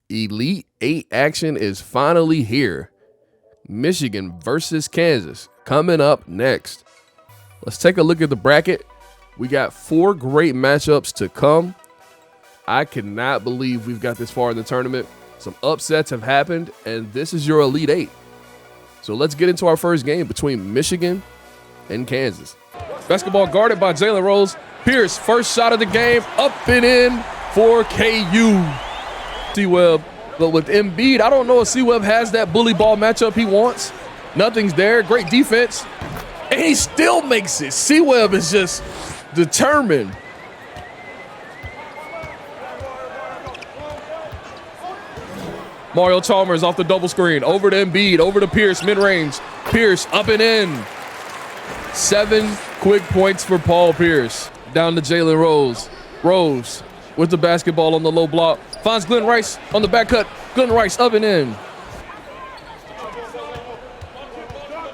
Elite Eight action is finally here. Michigan versus Kansas coming up next. Let's take a look at the bracket. We got 4 great matchups to come. I cannot believe we've got this far in the tournament. Some upsets have happened, and this is your Elite Eight. So let's get into our first game between Michigan and Kansas. Basketball guarded by Jalen Rose. Pierce, first shot of the game, up and in for KU. C-Webb, but with Embiid, I don't know if C-Webb has that bully ball matchup he wants. Nothing's there. Great defense. And he still makes it. C-Webb is just determined. Mario Chalmers off the double screen. Over to Embiid, over to Pierce, mid-range. Pierce up and in. 7 quick points for Paul Pierce. Down to Jalen Rose. Rose with the basketball on the low block. Finds Glenn Rice on the back cut. Glenn Rice up and in.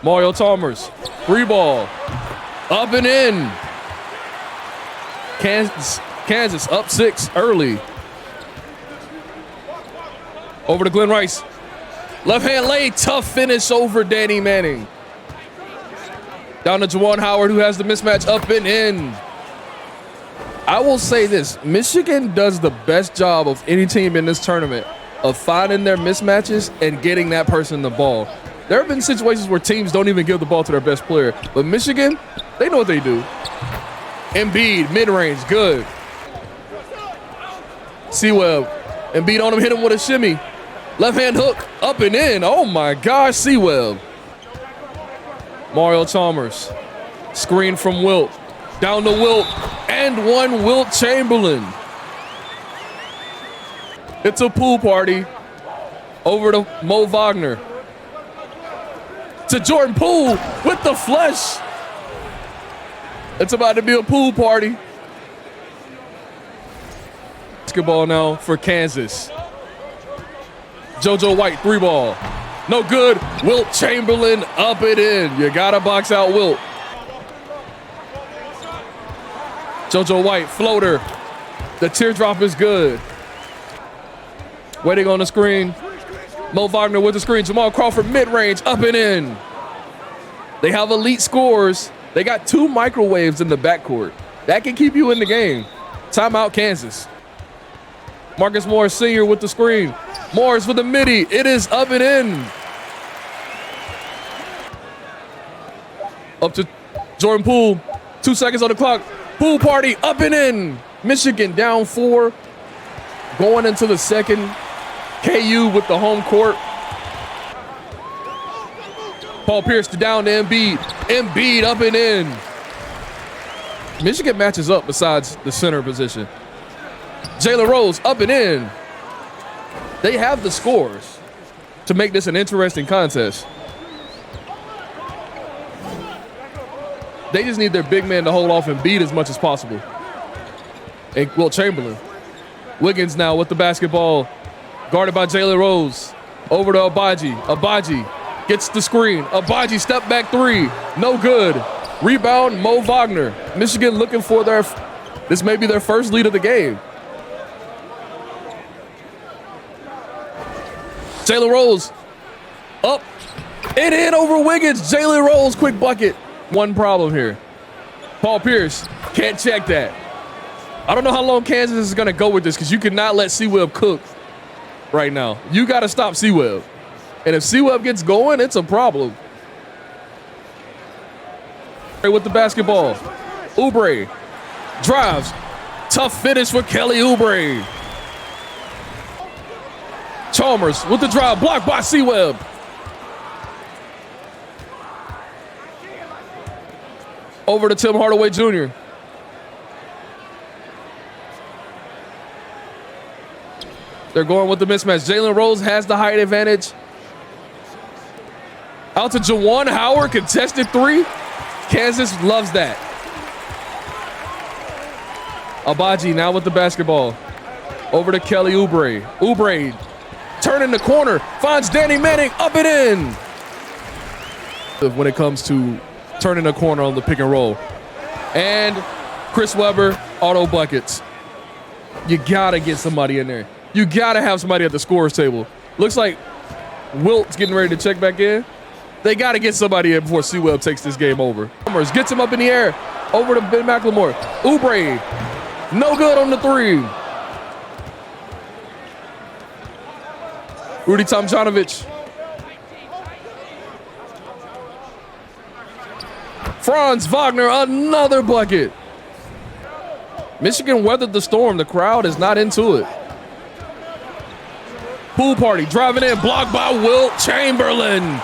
Mario Chalmers. 3 ball. Up and in. Kansas up 6 early. Over to Glenn Rice. Left hand lay. Tough finish over Danny Manning. Down to Juwan Howard, who has the mismatch, up and in. I will say this, Michigan does the best job of any team in this tournament of finding their mismatches and getting that person the ball. There have been situations where teams don't even give the ball to their best player, but Michigan, they know what they do. Embiid, mid-range, good. C-Webb, Embiid on him, hit him with a shimmy. Left hand hook, up and in. Oh my gosh, C-Webb. Mario Chalmers, screen from Wilt, down to Wilt, and one Wilt Chamberlain. It's a pool party. Over to Mo Wagner. To Jordan Poole with the flush. It's about to be a pool party. Basketball now for Kansas. JoJo White, 3 ball. No good. Wilt Chamberlain up and in. You gotta box out Wilt. JoJo White, floater. The teardrop is good. Waiting on the screen. Mo Wagner with the screen. Jamal Crawford, mid-range, up and in. They have elite scores. They got 2 microwaves in the backcourt. That can keep you in the game. Timeout, Kansas. Marcus Morris Sr. with the screen. Morris with the midi. It is up and in. Up to Jordan Poole. 2 seconds on the clock. Pool party up and in. Michigan down 4. Going into the second. KU with the home court. Paul Pierce down to Embiid. Embiid up and in. Michigan matches up besides the center position. Jalen Rose up and in. They have the scores to make this an interesting contest. They just need their big man to hold off and beat as much as possible. And Wilt Chamberlain. Wiggins now with the basketball. Guarded by Jalen Rose. Over to Agbaji. Agbaji gets the screen. Agbaji step back 3. No good. Rebound, Mo Wagner. Michigan looking for this may be their first lead of the game. Jalen Rose up and in over Wiggins. Jalen Rose, quick bucket. One problem here. Paul Pierce can't check that. I don't know how long Kansas is going to go with this because you cannot let C-Webb cook right now. You got to stop C-Webb. And if C-Webb gets going, it's a problem. With the basketball. Oubre drives. Tough finish for Kelly Oubre. Chalmers with the drive. Blocked by C-Webb. Over to Tim Hardaway Jr. They're going with the mismatch. Jalen Rose has the height advantage. Out to Juwan Howard, contested 3. Kansas loves that. Agbaji now with the basketball. Over to Kelly Oubre. Oubre turning the corner, finds Danny Manning, up and in. When it comes to turning the corner on the pick and roll. And Chris Webber, auto buckets. You gotta get somebody in there. You got to have somebody at the scorer's table. Looks like Wilt's getting ready to check back in. They got to get somebody in before C-Webb takes this game over. Gets him up in the air. Over to Ben McLemore. Oubre. No good on the three. Rudy Tomjanovich. Franz Wagner, another bucket. Michigan weathered the storm. The crowd is not into it. Pool party, driving in, blocked by Wilt Chamberlain.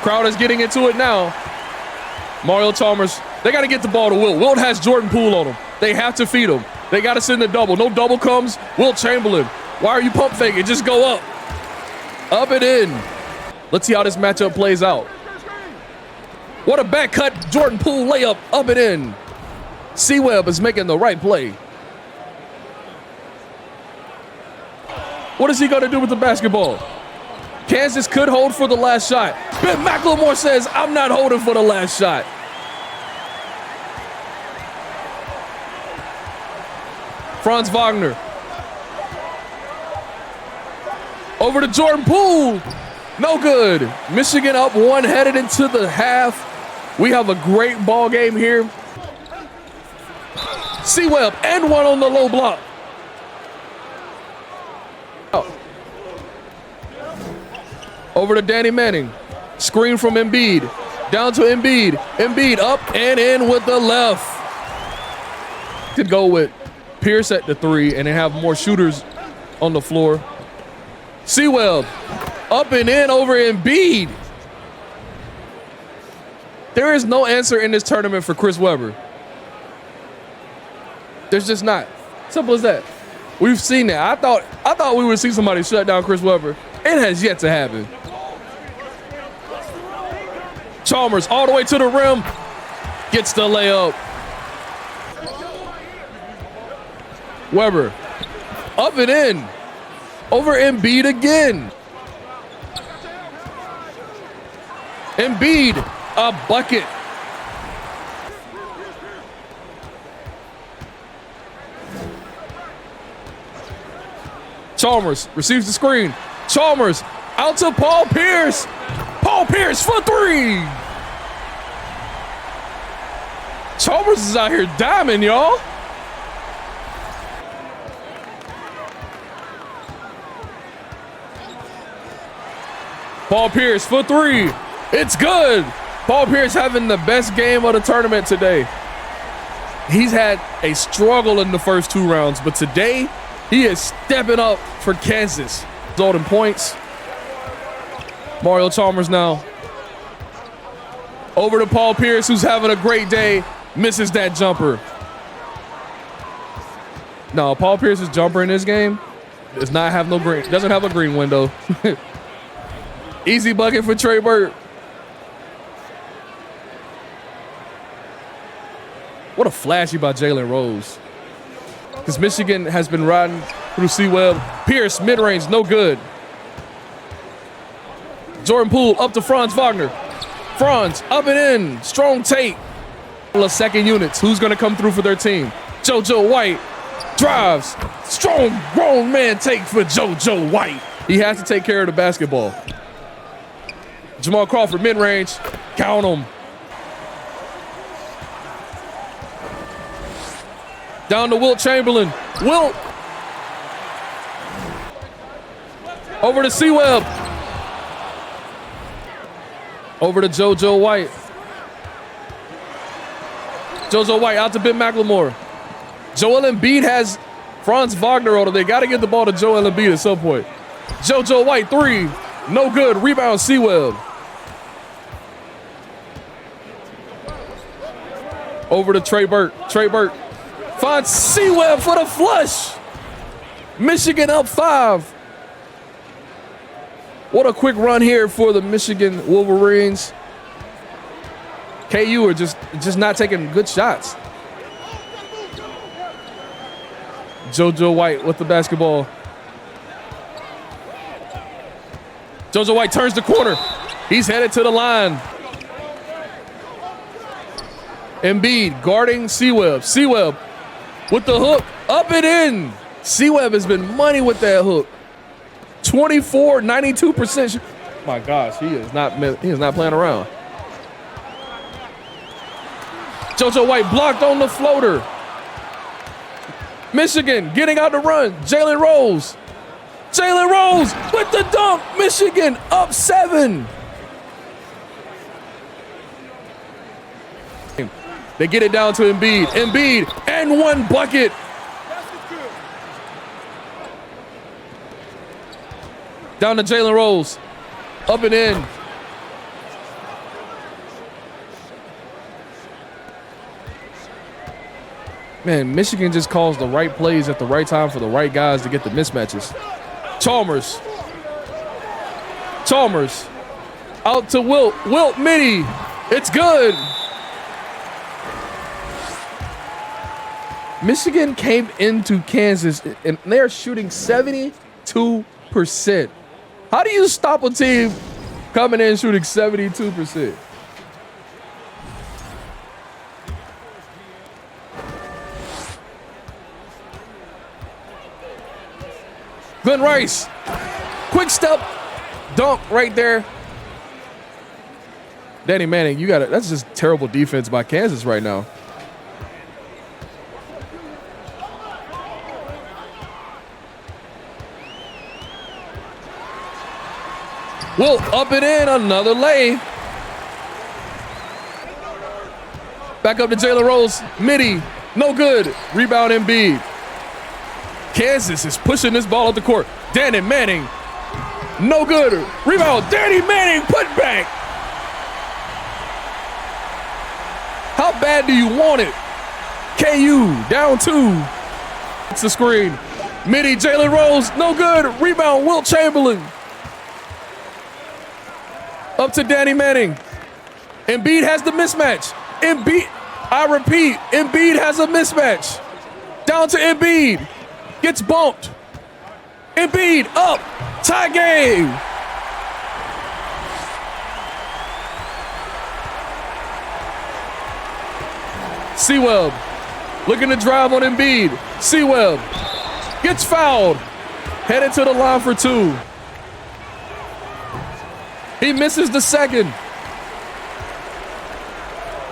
Crowd is getting into it now. Mario Chalmers, they got to get the ball to Wilt. Wilt has Jordan Poole on him. They have to feed him. They got to send the double. No double comes. Wilt Chamberlain. Why are you pump faking? Just go up. Up and in. Let's see how this matchup plays out. What a back cut. Jordan Poole layup. Up and in. C-Webb is making the right play. What is he going to do with the basketball? Kansas could hold for the last shot. Ben McLemore says, I'm not holding for the last shot. Franz Wagner. Over to Jordan Poole. No good. Michigan up one headed into the half. We have a great ball game here. C-Webb and one on the low block. Over to Danny Manning. Screen from Embiid. Down to Embiid. Embiid up and in with the left. Could go with Pierce at the three and then have more shooters on the floor. C-Webb up and in over Embiid. There is no answer in this tournament for Chris Webber. There's just not. Simple as that. We've seen that. I thought we would see somebody shut down Chris Webber. It has yet to happen. Chalmers all the way to the rim. Gets the layup. Webber up and in. Over Embiid again. Embiid, a bucket. Chalmers receives the screen. Chalmers out to Paul Pierce. Paul Pierce for three. Chalmers is out here diming, y'all. Paul Pierce for three. It's good. Paul Pierce having the best game of the tournament today. He's had a struggle in the first two rounds, but today he is stepping up for Kansas. Golden points. Mario Chalmers now. Over to Paul Pierce, who's having a great day. Misses that jumper. No, Paul Pierce's jumper in this game does not have no green. Doesn't have a green window. Easy bucket for Trey Burke. What a flashy by Jalen Rose. Because Michigan has been riding through C-Webb. Pierce, mid-range, no good. Jordan Poole up to Franz Wagner. Franz up and in. Strong take. Second units. Who's going to come through for their team? JoJo White drives. Strong grown man take for JoJo White. He has to take care of the basketball. Jamal Crawford, mid-range. Count him. Down to Wilt Chamberlain. Wilt. Over to C-Webb. Over to JoJo White. JoJo White out to Ben McLemore. Joel Embiid has Franz Wagner on him. They got to get the ball to Joel Embiid at some point. JoJo White, three. No good. Rebound, C-Webb. Over to Trey Burke. Trey Burke finds C-Webb for the flush. Michigan up 5. What a quick run here for the Michigan Wolverines. KU are just not taking good shots. JoJo White with the basketball. JoJo White turns the corner. He's headed to the line. Embiid guarding C-Webb. C-Webb with the hook, up and in. C-Web has been money with that hook. 24, 92%. My gosh, he is not playing around. JoJo White blocked on the floater. Michigan getting out the run. Jalen Rose. Jalen Rose with the dunk. Michigan up 7. They get it down to Embiid. Embiid and 1 bucket. Down to Jalen Rose. Up and in. Man, Michigan just calls the right plays at the right time for the right guys to get the mismatches. Chalmers. Chalmers. Out to Wilt. Wilt, midi. It's good. Michigan came into Kansas and they're shooting 72%. How do you stop a team coming in shooting 72%? Glenn Rice, quick step, dunk right there. Danny Manning, you got it. That's just terrible defense by Kansas right now. Wilt up and in, another lay. Back up to Jalen Rose, midi, no good. Rebound Embiid. Kansas is pushing this ball up the court. Danny Manning, no good. Rebound, Danny Manning, put back. How bad do you want it? KU, down 2. It's the screen. Midi, Jalen Rose, no good. Rebound, Wilt Chamberlain. Up to Danny Manning. Embiid has the mismatch. Embiid, I repeat, Embiid has a mismatch. Down to Embiid. Gets bumped. Embiid up. Tie game. C-Web looking to drive on Embiid. C-Web gets fouled. Headed to the line for 2. He misses the second.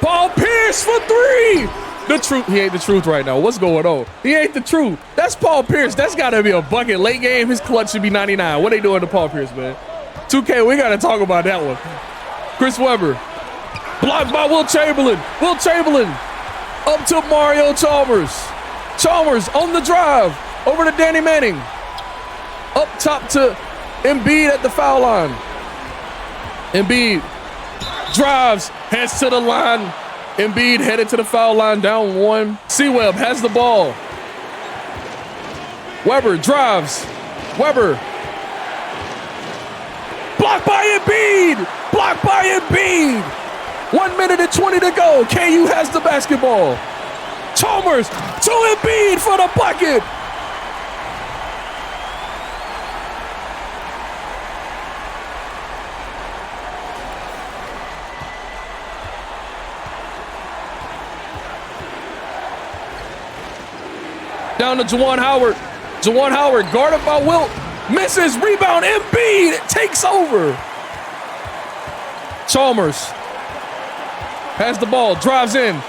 Paul Pierce for 3. The truth, he ain't the truth right now. What's going on? He ain't the truth. That's Paul Pierce. That's got to be a bucket. Late game, his clutch should be 99. What they doing to Paul Pierce, man? 2K, we got to talk about that one. Chris Webber. Blocked by Wilt Chamberlain. Wilt Chamberlain up to Mario Chalmers. Chalmers on the drive. Over to Danny Manning. Up top to Embiid at the foul line. Embiid drives, heads to the line. Embiid headed to the foul line, down 1. C-Web has the ball. Webber drives. Webber. Blocked by Embiid. Blocked by Embiid. 1 minute and 20 to go. KU has the basketball. Chalmers to Embiid for the bucket. Down to Juwan Howard. Juwan Howard guarded by Wilt. Misses, rebound, Embiid takes over. Chalmers has the ball, drives in.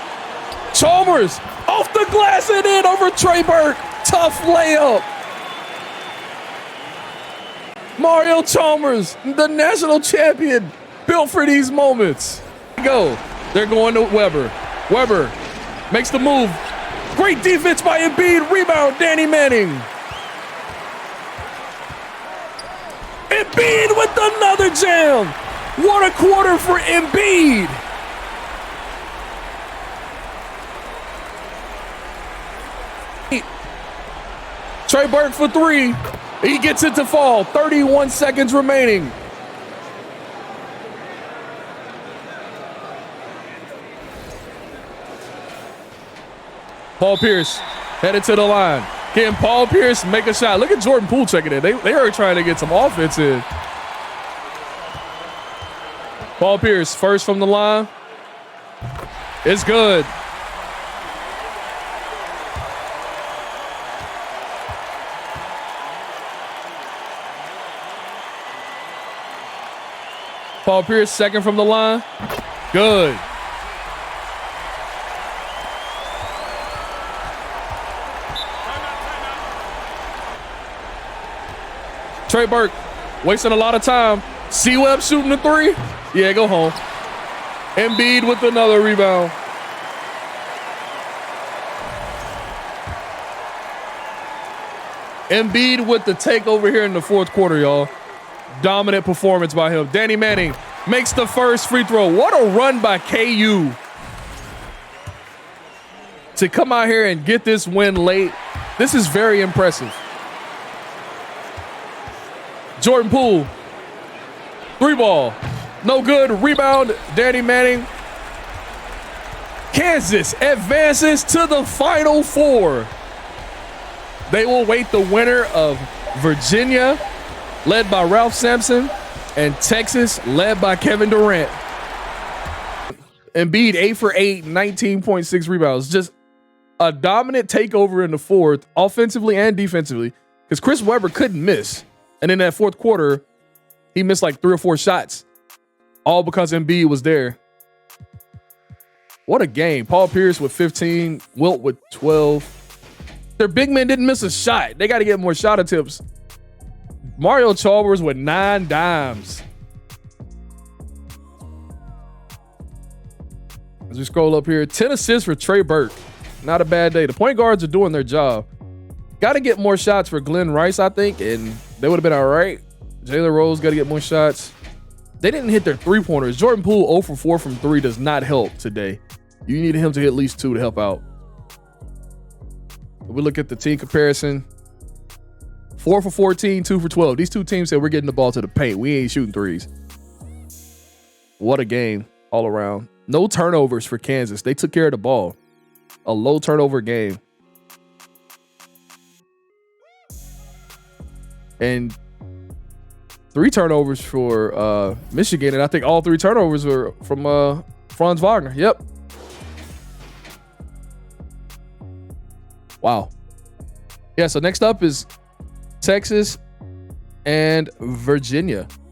Chalmers off the glass and in over Trey Burke. Tough layup. Mario Chalmers, the national champion, built for these moments. Go. They're going to Webber. Webber makes the move. Great defense by Embiid. Rebound, Danny Manning. Embiid with another jam. What a quarter for Embiid. Trey Burke for 3. He gets it to fall. 31 seconds remaining. Paul Pierce headed to the line. Can Paul Pierce make a shot? Look at Jordan Poole checking in. They are trying to get some offense in. Paul Pierce first from the line. It's good. Paul Pierce, second from the line. Good. Trey Burke wasting a lot of time. C-Web shooting the three. Yeah, go home. Embiid with another rebound. Embiid with the takeover here in the fourth quarter, y'all. Dominant performance by him. Danny Manning makes the first free throw. What a run by KU to come out here and get this win late. This is very impressive. Jordan Poole, three ball, no good. Rebound, Danny Manning. Kansas advances to the Final Four. They will wait the winner of Virginia, led by Ralph Sampson, and Texas, led by Kevin Durant. Embiid 8 for 8, 19.6 rebounds. Just a dominant takeover in the fourth, offensively and defensively, because Chris Webber couldn't miss. And in that fourth quarter, he missed like 3 or 4 shots, all because Embiid was there. What a game. Paul Pierce with 15, Wilt with 12. Their big men didn't miss a shot. They got to get more shot attempts. Mario Chalmers with 9 dimes. As we scroll up here, 10 assists for Trey Burke. Not a bad day. The point guards are doing their job. Got to get more shots for Glenn Rice, I think, and they would have been all right. Jalen Rose got to get more shots. They didn't hit their three-pointers. Jordan Poole 0 for 4 from 3 does not help today. You need him to hit at least 2 to help out. We look at the team comparison. 4 for 14, 2 for 12. These two teams said we're getting the ball to the paint. We ain't shooting threes. What a game all around. No turnovers for Kansas. They took care of the ball. A low turnover game. And 3 turnovers for Michigan. And I think all 3 turnovers were from Franz Wagner. Yep. Wow. Yeah, so next up is Texas and Virginia.